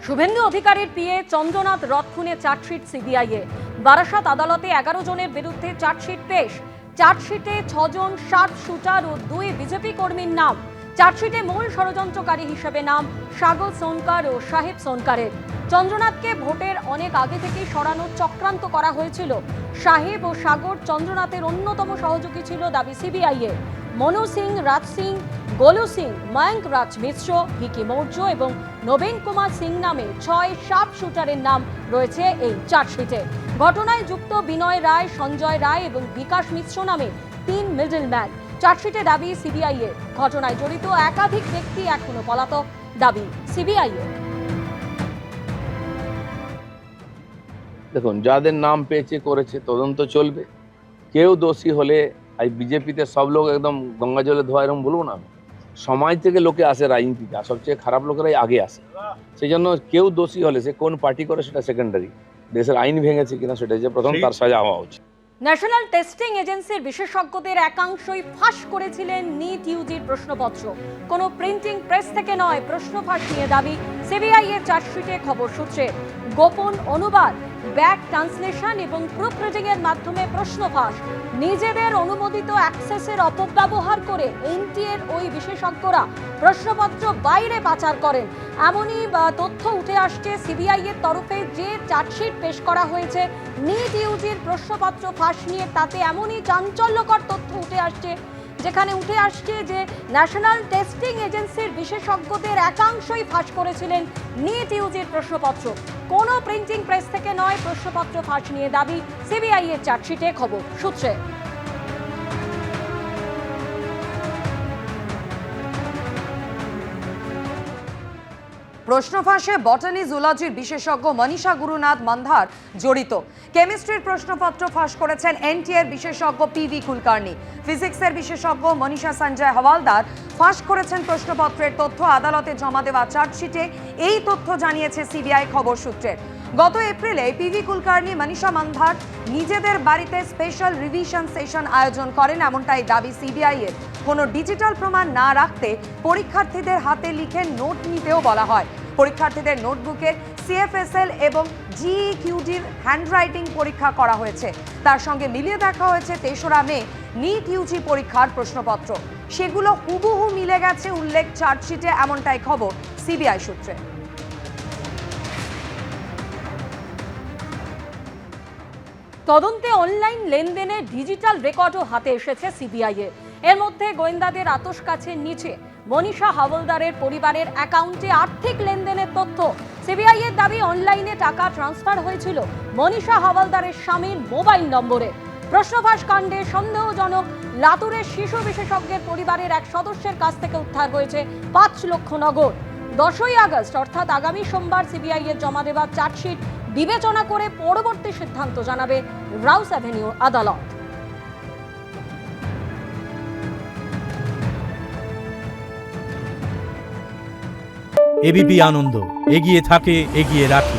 শুভেন্দু অধিকারীর পিএ চন্দ্রনাথ রথ খুনে চার্জশিট সিবিআইয়ে। বারাসাত আদালতে 11 জনের বিরুদ্ধে চার্জশিট পেশ। চার্জশিটে 6 জন শার্প শুটার ও 2 বিজেপি কর্মীর নাম। চার্জশিটে মূল ষড়যন্ত্রকারী হিসেবে নাম সাগর সোনকার ও সাহেব সোনকারের। চন্দ্রনাথকে ভোটের অনেক আগে থেকেই সরানোর চক্রান্ত করা হয়েছিল। সাহেব ও সাগর চন্দ্রনাথের অন্যতম সহযোগী ছিল দাবি সিবিআইয়ে। মনু সিং, রাজ সিং, গোলু সিং, ময়ঙ্ক রাজ মিশ্র, ভিকি মৌর্য এবং নবীন কুমার সিং নামে 6 শার্প শুটারের নাম রয়েছে এই চার্জশিটে। ঘটনায় যুক্ত বিনয় রায়, সঞ্জয় রায় এবং বিকাশ মিশ্র নামে 3 মিডলম্যান। চার্জশিটে দাবি সিবিআইয়ে ঘটনায় জড়িত একাধিক ব্যক্তি এখনো পলাতক, দাবি সিবিআইয়ে। দেখুন, যাদের নাম পেয়েছে করেছে তদন্ত চলবে। কেউ দোষী হলে এই বিজেপিতে সব লোক একদম গঙ্গা জলে ধোয়া এরকম বলবো না। সমাজ থেকে লোকে আসে রাজনীতিতে, আর সবচেয়ে খারাপ লোকেরাই আগে আসে। সেই জন্য কেউ দোষী হলে সে কোন পার্টি করে সেটা সেকেন্ডারি, দেশের আইন ভেঙেছে কিনা সেটা যে প্রথম, তার সাজা হওয়া উচিত। ন্যাশনাল টেস্টিং এজেন্সির বিশেষজ্ঞদের একাংশই ফাঁস করেছিলেন নিট ইউজির প্রশ্নপত্র। কোনো প্রিন্টিং প্রেস থেকে নয়, প্রশ্ন ফাঁস নিয়ে দাবি সিবিআই এর চার্জশিটে। খবর সূত্রে গোপন অনুবাদ, ব্যাক ট্রান্সলেশন এবং প্রুফ রিডিং এর মাধ্যমে প্রশ্ন ফাঁস। নিজেদের অনুমোদিত অ্যাক্সেসের অপব্যবহার করে এনটিএর ওই বিশেষজ্ঞরা প্রশ্নপত্র বাইরে পাচার করেন, এমনই তথ্য উঠে আসছে সিবিআই এর তরফে। যে চার্জশিট পেশ করা হয়েছে নিট ইউজির প্রশ্নপত্র ফাঁস নিয়ে, তাতে এমনই চাঞ্চল্যকর তথ্য উঠে আসছে, যেখানে উঠে আসছে যে ন্যাশনাল টেস্টিং এজেন্সির বিশেষজ্ঞদের একাংশই ফাঁস করেছিলেন নিট ইউজির প্রশ্নপত্র। কোনো প্রিন্টিং প্রেস থেকে নয়, প্রশ্নপত্র ফাঁস নিয়ে দাবি সিবিআই এর চার্জশিটে। খবর সূত্রে প্রশ্ন ফাঁসে বটানি জুলজির বিশেষজ্ঞ মনীষা গুরুনাথ মান্ধার জড়িত। কেমিস্ট্রির প্রশ্নপত্র ফাঁস করেছেন এনটিএর বিশেষজ্ঞ পিভি কুলকার্নি। ফিজিক্সের বিশেষজ্ঞ মনীষা সঞ্জয় হওয়ালদার ফাঁস করেছেন প্রশ্নপত্রের তথ্য। আদালতে জমা দেওয়া চার্জশিটে এই তথ্য জানিয়েছে সিবিআই। খবর সূত্রের গত এপ্রিলে পিভি কুলকার্নি, মনীষা মান্ধার নিজেদের বাড়িতে স্পেশাল রিভিশন সেশন আয়োজন করেন, এমনটাই দাবি সিবিআই এর। কোনো ডিজিটাল প্রমাণ না রাখতে পরীক্ষার্থীদের হাতে লিখে নোট নিতেও বলা হয়। পরীক্ষার্থীদের নোটবুকের সিএফএসএল এবং জিইকিউডির হ্যান্ডরাইটিং পরীক্ষা করা হয়েছে। তার সঙ্গে মিলিয়ে দেখা হয়েছে 3রা মে নিট ইউজি পরীক্ষার প্রশ্নপত্র। সেগুলো হুবহু মিলে গেছে উল্লেখ চার্জশিটে, এমনটাই খবর সিবিআই সূত্রে। তদন্তে অনলাইন লেনদেনের ডিজিটাল রেকর্ডও হাতে এসেছে সিবিআই এর। এর মধ্যে গোয়েন্দাদের আতশ কাছের নিচে মনীষা হাওলদারের পরিবারের অ্যাকাউন্টে আর্থিক লেনদেনের তথ্য। সিবিআই এর দাবি অনলাইনে টাকা ট্রান্সফার হয়েছিল মনীষা হাওলদারের স্বামীর মোবাইল নম্বরে। প্রশ্নফাঁস কাণ্ডে সন্দেহজনক লাতুরের শিশু বিশেষজ্ঞের পরিবারের এক সদস্যের কাছ থেকে উদ্ধার হয়েছে 5 লক্ষ নগদ। 10ই আগস্ট অর্থাৎ আগামী সোমবার সিবিআই এর জমা দেওয়া চার্জশিট বিবেচনা করে পরবর্তী সিদ্ধান্ত জানাবে রাউস অ্যাভিনিউ আদালত। এবিপি আনন্দ, এগিয়ে থাকে, এগিয়ে রাখে।